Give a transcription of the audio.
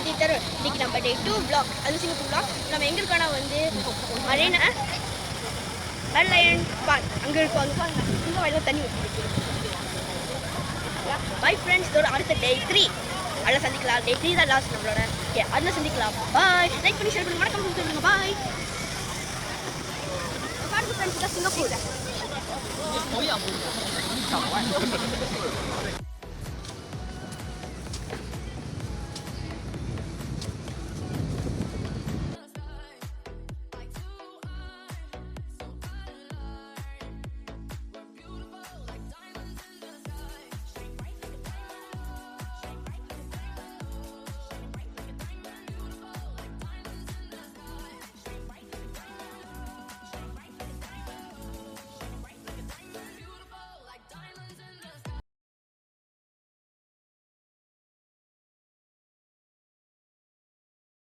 Theatre. இன்னைக்கு நம்ம டே 2 vlog. அது சிங்கப்பூர் vlog. நம்ம எங்க இருக்கோம்னா வந்து மரீனா மெர்லைன் பார்க். அங்க இருக்கோம். அங்க பாருங்க. இங்க வயல்ல தண்ணி ஊத்திருக்கு. Bye friends. இதோட அடுத்த டே 3. அதில் சந்திக்கலாம். டே 3 தான் லாஸ்ட் நம்மளோட. ஓகே அதில் சந்திக்கலாம். பாய். லைக் பண்ணி ஷேர் பண்ணி வணக்கம் சொல்லுங்க. பாய். பாருங்க ஃப்ரெண்ட்ஸ், இதான் சிங்கப்பூர்.